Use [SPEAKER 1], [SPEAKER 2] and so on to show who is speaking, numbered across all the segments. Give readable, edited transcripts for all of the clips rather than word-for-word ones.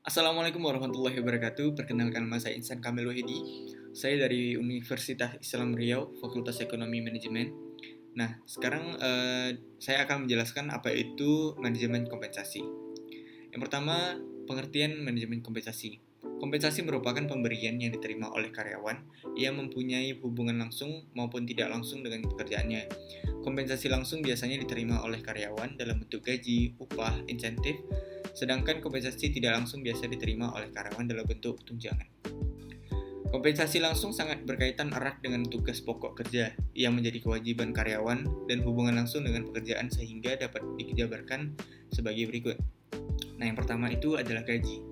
[SPEAKER 1] Assalamualaikum warahmatullahi wabarakatuh. Perkenalkan nama saya Insan Kamil Wahidi. Saya dari Universitas Islam Riau, Fakultas Ekonomi Manajemen. Nah, sekarang saya akan menjelaskan apa itu manajemen kompensasi. Yang pertama, pengertian manajemen kompensasi. Kompensasi merupakan pemberian yang diterima oleh karyawan yang mempunyai hubungan langsung maupun tidak langsung dengan pekerjaannya. Kompensasi langsung biasanya diterima oleh karyawan dalam bentuk gaji, upah, insentif, sedangkan kompensasi tidak langsung biasa diterima oleh karyawan dalam bentuk tunjangan. Kompensasi langsung sangat berkaitan erat dengan tugas pokok kerja yang menjadi kewajiban karyawan dan hubungan langsung dengan pekerjaan sehingga dapat dijabarkan sebagai berikut. Nah, yang pertama itu adalah gaji.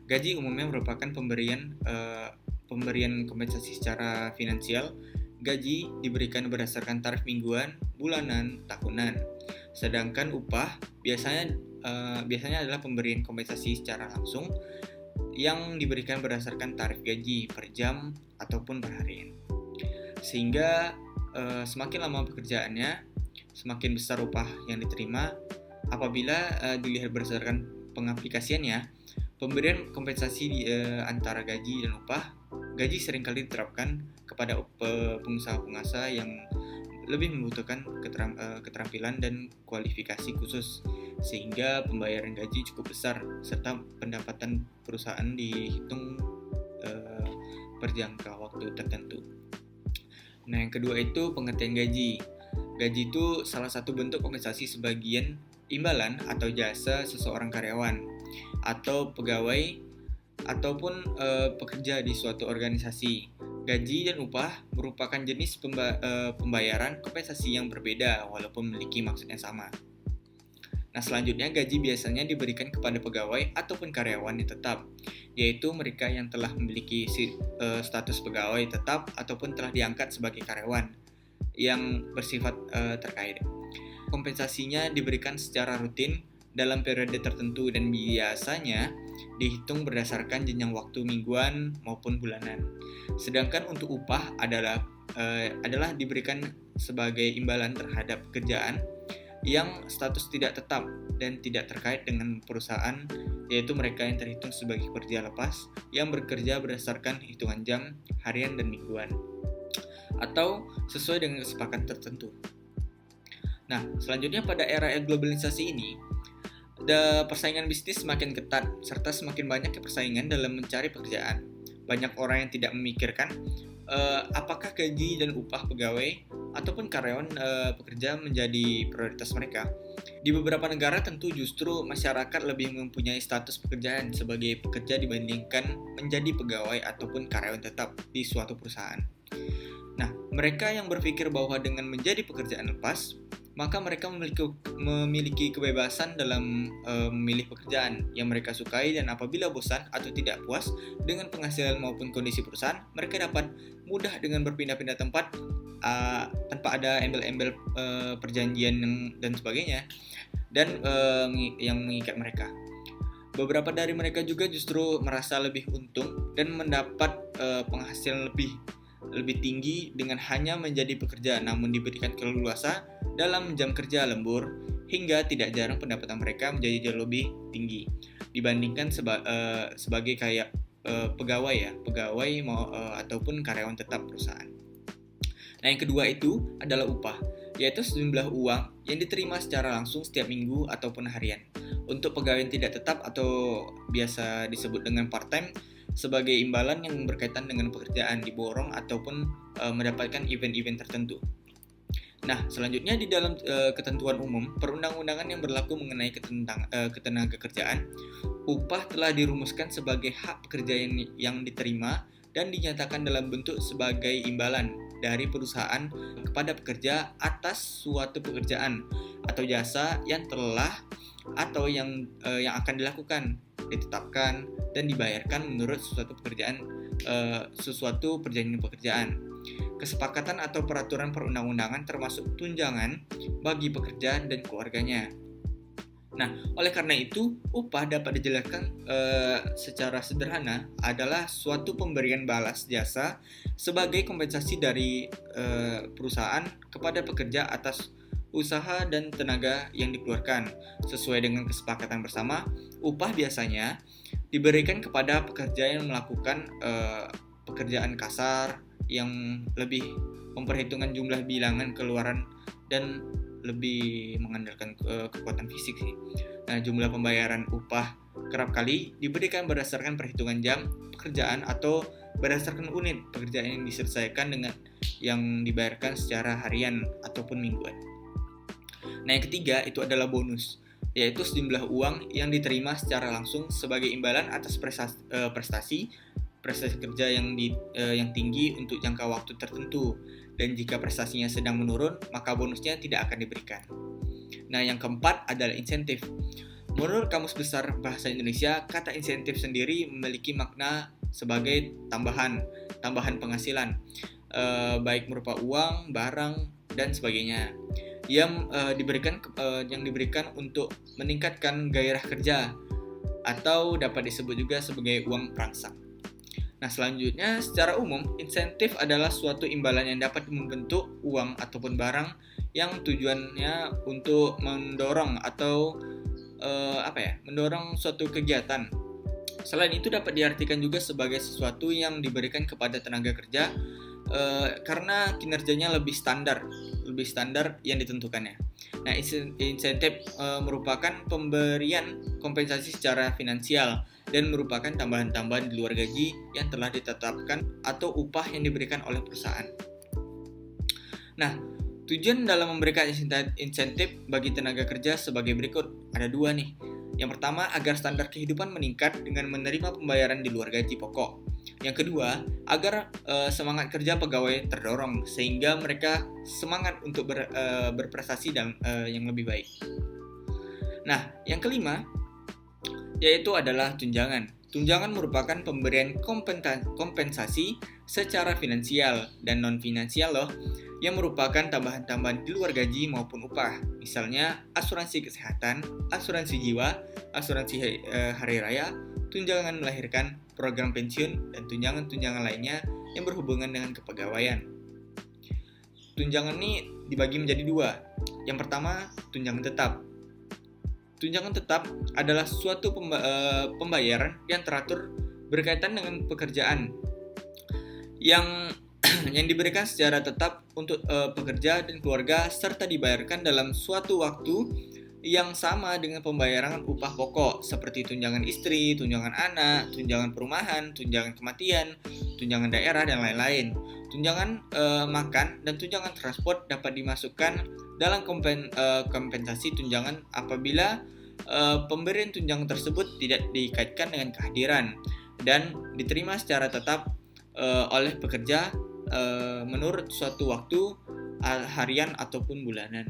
[SPEAKER 1] Gaji umumnya merupakan pemberian kompensasi secara finansial. Gaji diberikan berdasarkan tarif mingguan, bulanan, tahunan. Sedangkan upah biasanya adalah pemberian kompensasi secara langsung yang diberikan berdasarkan tarif gaji per jam ataupun per harian. Sehingga semakin lama pekerjaannya, semakin besar upah yang diterima. Apabila dilihat berdasarkan pengaplikasiannya, pemberian kompensasi antara gaji dan upah, gaji seringkali diterapkan kepada pengusaha-pengusaha yang lebih membutuhkan keterampilan dan kualifikasi khusus, sehingga pembayaran gaji cukup besar serta pendapatan perusahaan dihitung per jangka waktu tertentu. Nah, yang kedua itu pengertian gaji. Gaji itu salah satu bentuk kompensasi sebagian imbalan atau jasa seseorang karyawan atau pegawai ataupun pekerja di suatu organisasi. Gaji dan upah merupakan jenis pembayaran kompensasi yang berbeda walaupun memiliki maksud yang sama. Nah, selanjutnya gaji biasanya diberikan kepada pegawai ataupun karyawan yang tetap, yaitu mereka yang telah memiliki status pegawai tetap ataupun telah diangkat sebagai karyawan yang bersifat terkait. Kompensasinya diberikan secara rutin dalam periode tertentu dan biasanya dihitung berdasarkan jenjang waktu mingguan maupun bulanan. Sedangkan untuk upah adalah diberikan sebagai imbalan terhadap pekerjaan yang status tidak tetap dan tidak terkait dengan perusahaan, yaitu mereka yang terhitung sebagai pekerja lepas yang bekerja berdasarkan hitungan jam, harian, dan mingguan, atau sesuai dengan kesepakatan tertentu. Nah, selanjutnya pada era globalisasi ini, persaingan bisnis semakin ketat serta semakin banyak persaingan dalam mencari pekerjaan. Banyak orang yang tidak memikirkan apakah gaji dan upah pegawai ataupun karyawan pekerja menjadi prioritas mereka. Di beberapa negara tentu justru masyarakat lebih mempunyai status pekerjaan sebagai pekerja dibandingkan menjadi pegawai ataupun karyawan tetap di suatu perusahaan. Nah, mereka yang berpikir bahwa dengan menjadi pekerjaan lepas, maka mereka memiliki kebebasan dalam memilih pekerjaan yang mereka sukai, dan apabila bosan atau tidak puas dengan penghasilan maupun kondisi perusahaan, mereka dapat mudah dengan berpindah-pindah tempat tanpa ada embel-embel perjanjian dan sebagainya dan yang mengikat mereka. Beberapa dari mereka juga justru merasa lebih untung dan mendapat penghasilan lebih tinggi dengan hanya menjadi pekerja, namun diberikan keleluasaan dalam jam kerja lembur, hingga tidak jarang pendapatan mereka menjadi jauh lebih tinggi dibandingkan sebagai kayak pegawai ataupun karyawan tetap perusahaan. Nah, yang kedua itu adalah upah, yaitu sejumlah uang yang diterima secara langsung setiap minggu ataupun harian. Untuk pegawai yang tidak tetap atau biasa disebut dengan part-time, sebagai imbalan yang berkaitan dengan pekerjaan diborong ataupun mendapatkan event-event tertentu. Nah, selanjutnya di dalam ketentuan umum perundang-undangan yang berlaku mengenai ketenagakerjaan, upah telah dirumuskan sebagai hak pekerja yang diterima dan dinyatakan dalam bentuk sebagai imbalan dari perusahaan kepada pekerja atas suatu pekerjaan atau jasa yang telah atau yang akan dilakukan, ditetapkan dan dibayarkan menurut suatu perjanjian pekerjaan, kesepakatan atau peraturan perundang-undangan, termasuk tunjangan bagi pekerja dan keluarganya. Nah, oleh karena itu, upah dapat dijelaskan secara sederhana adalah suatu pemberian balas jasa sebagai kompensasi dari perusahaan kepada pekerja atas usaha dan tenaga yang dikeluarkan. Sesuai dengan kesepakatan bersama, upah biasanya diberikan kepada pekerja yang melakukan pekerjaan kasar yang lebih memperhitungkan jumlah bilangan keluaran dan lebih mengandalkan kekuatan fisik sih. Nah, jumlah pembayaran upah kerap kali diberikan berdasarkan perhitungan jam pekerjaan atau berdasarkan unit pekerjaan yang diselesaikan dengan yang dibayarkan secara harian ataupun mingguan. Nah, yang ketiga itu adalah bonus, yaitu sejumlah uang yang diterima secara langsung sebagai imbalan atas prestasi kerja yang tinggi untuk jangka waktu tertentu, dan jika prestasinya sedang menurun, maka bonusnya tidak akan diberikan. Nah, yang keempat adalah insentif. Menurut Kamus Besar Bahasa Indonesia, kata insentif sendiri memiliki makna sebagai tambahan penghasilan, baik berupa uang, barang, dan sebagainya, yang diberikan untuk meningkatkan gairah kerja, atau dapat disebut juga sebagai uang perangsang. Nah, selanjutnya, secara umum, insentif adalah suatu imbalan yang dapat membentuk uang ataupun barang yang tujuannya untuk mendorong atau mendorong suatu kegiatan. Selain itu dapat diartikan juga sebagai sesuatu yang diberikan kepada tenaga kerja karena kinerjanya lebih standar yang ditentukannya. Nah, insentif merupakan pemberian kompensasi secara finansial dan merupakan tambahan-tambahan di luar gaji yang telah ditetapkan atau upah yang diberikan oleh perusahaan. Nah, tujuan dalam memberikan insentif bagi tenaga kerja sebagai berikut. Ada dua nih. Yang pertama, agar standar kehidupan meningkat dengan menerima pembayaran di luar gaji pokok. Yang kedua, agar semangat kerja pegawai terdorong sehingga mereka semangat untuk berprestasi dan yang lebih baik. Nah, yang kelima yaitu adalah tunjangan. Tunjangan merupakan pemberian kompensasi secara finansial dan non-finansial yang merupakan tambahan-tambahan di luar gaji maupun upah. Misalnya asuransi kesehatan, asuransi jiwa, asuransi hari raya, tunjangan melahirkan, program pensiun, dan tunjangan-tunjangan lainnya yang berhubungan dengan kepegawaian. Tunjangan ini dibagi menjadi dua. Yang pertama, tunjangan tetap. Tunjangan tetap adalah suatu pembayaran yang teratur berkaitan dengan pekerjaan yang diberikan secara tetap untuk pekerja dan keluarga serta dibayarkan dalam suatu waktu yang sama dengan pembayaran upah pokok seperti tunjangan istri, tunjangan anak, tunjangan perumahan, tunjangan kematian, tunjangan daerah, dan lain-lain. Tunjangan makan dan tunjangan transport dapat dimasukkan dalam kompensasi tunjangan apabila pemberian tunjangan tersebut tidak dikaitkan dengan kehadiran dan diterima secara tetap oleh pekerja menurut suatu waktu harian ataupun bulanan.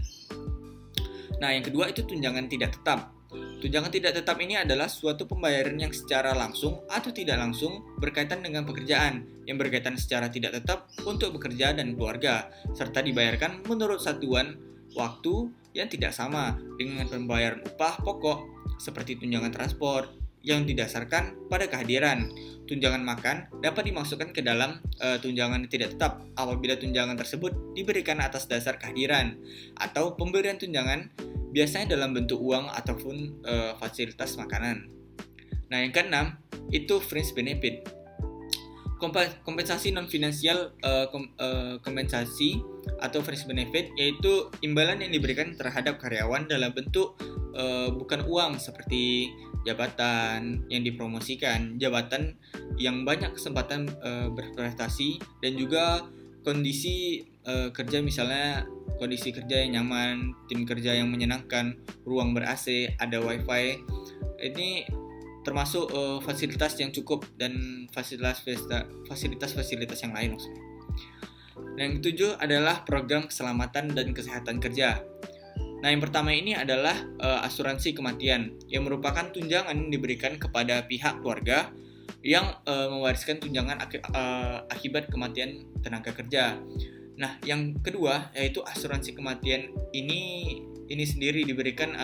[SPEAKER 1] Nah, yang kedua itu tunjangan tidak tetap. Tunjangan tidak tetap ini adalah suatu pembayaran yang secara langsung atau tidak langsung berkaitan dengan pekerjaan yang berkaitan secara tidak tetap untuk bekerja dan keluarga, serta dibayarkan menurut satuan waktu yang tidak sama dengan pembayaran upah pokok seperti tunjangan transport yang didasarkan pada kehadiran. Tunjangan makan dapat dimasukkan ke dalam tunjangan tidak tetap apabila tunjangan tersebut diberikan atas dasar kehadiran atau pemberian tunjangan biasanya dalam bentuk uang ataupun fasilitas makanan. Nah, yang keenam itu fringe benefit. Kompensasi non-finansial kompensasi atau fringe benefit yaitu imbalan yang diberikan terhadap karyawan dalam bentuk bukan uang seperti jabatan yang dipromosikan, jabatan yang banyak kesempatan berprestasi, dan juga kondisi kerja, misalnya kondisi kerja yang nyaman, tim kerja yang menyenangkan, ruang ber-AC, ada wifi. Ini termasuk fasilitas yang cukup dan fasilitas-fasilitas yang lain maksudnya. Yang ketujuh adalah program keselamatan dan kesehatan kerja. Nah, yang pertama ini adalah asuransi kematian yang merupakan tunjangan yang diberikan kepada pihak keluarga yang mewariskan tunjangan akibat kematian tenaga kerja. Nah, yang kedua yaitu asuransi kematian ini sendiri diberikan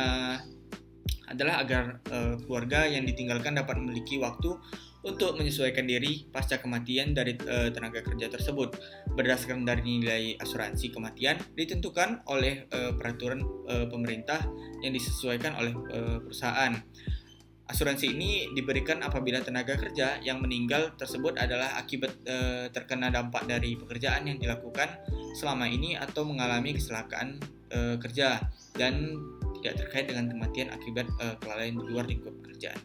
[SPEAKER 1] adalah agar keluarga yang ditinggalkan dapat memiliki waktu untuk menyesuaikan diri pasca kematian dari tenaga kerja tersebut. Berdasarkan dari nilai asuransi kematian ditentukan oleh peraturan pemerintah yang disesuaikan oleh perusahaan. Asuransi ini diberikan apabila tenaga kerja yang meninggal tersebut adalah akibat terkena dampak dari pekerjaan yang dilakukan selama ini atau mengalami kecelakaan kerja dan tidak terkait dengan kematian akibat kelalaian di luar lingkup pekerjaan.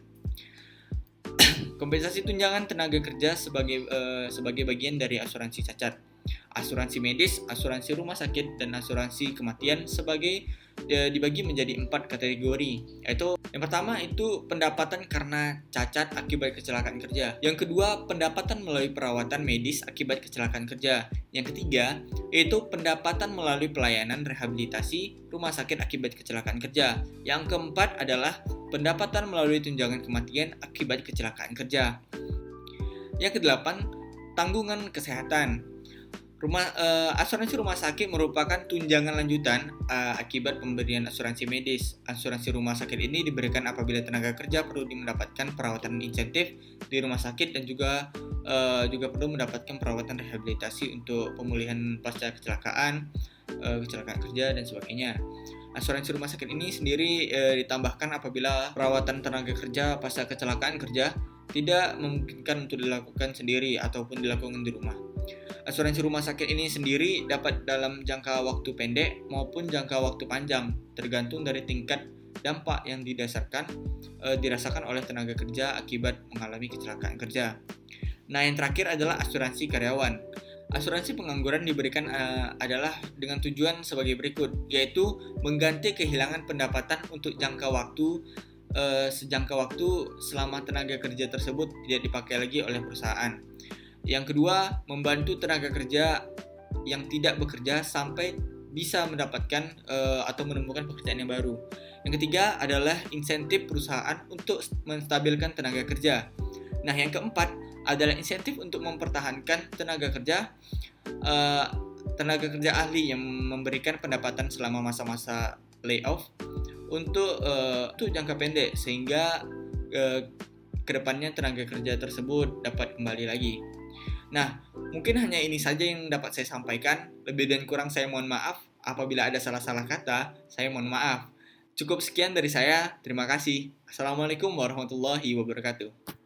[SPEAKER 1] Kompensasi tunjangan tenaga kerja sebagai bagian dari asuransi cacat, asuransi medis, asuransi rumah sakit, dan asuransi kematian dibagi menjadi 4 kategori, yaitu yang pertama itu pendapatan karena cacat akibat kecelakaan kerja, yang kedua pendapatan melalui perawatan medis akibat kecelakaan kerja, yang ketiga yaitu pendapatan melalui pelayanan rehabilitasi rumah sakit akibat kecelakaan kerja, yang keempat adalah pendapatan melalui tunjangan kematian akibat kecelakaan kerja. Yang kedelapan, tanggungan kesehatan. Asuransi rumah sakit merupakan tunjangan lanjutan akibat pemberian asuransi medis. Asuransi rumah sakit ini diberikan apabila tenaga kerja perlu mendapatkan perawatan insentif di rumah sakit dan juga perlu mendapatkan perawatan rehabilitasi untuk pemulihan pasca kecelakaan kerja dan sebagainya. Asuransi rumah sakit ini sendiri ditambahkan apabila perawatan tenaga kerja pasca kecelakaan kerja tidak memungkinkan untuk dilakukan sendiri ataupun dilakukan di rumah. Asuransi rumah sakit ini sendiri dapat dalam jangka waktu pendek maupun jangka waktu panjang, tergantung dari tingkat dampak yang dirasakan oleh tenaga kerja akibat mengalami kecelakaan kerja. Nah, yang terakhir adalah asuransi karyawan. Asuransi pengangguran diberikan adalah dengan tujuan sebagai berikut, yaitu mengganti kehilangan pendapatan untuk sejangka waktu selama tenaga kerja tersebut tidak dipakai lagi oleh perusahaan. Yang kedua, membantu tenaga kerja yang tidak bekerja sampai bisa mendapatkan atau menemukan pekerjaan yang baru. Yang ketiga adalah insentif perusahaan untuk menstabilkan tenaga kerja. Nah, yang keempat adalah insentif untuk mempertahankan tenaga kerja ahli yang memberikan pendapatan selama masa-masa layoff untuk jangka pendek sehingga kedepannya tenaga kerja tersebut dapat kembali lagi. Nah, mungkin hanya ini saja yang dapat saya sampaikan. Lebih dan kurang saya mohon maaf. Apabila ada salah-salah kata, saya mohon maaf. Cukup sekian dari saya. Terima kasih. Assalamualaikum warahmatullahi wabarakatuh.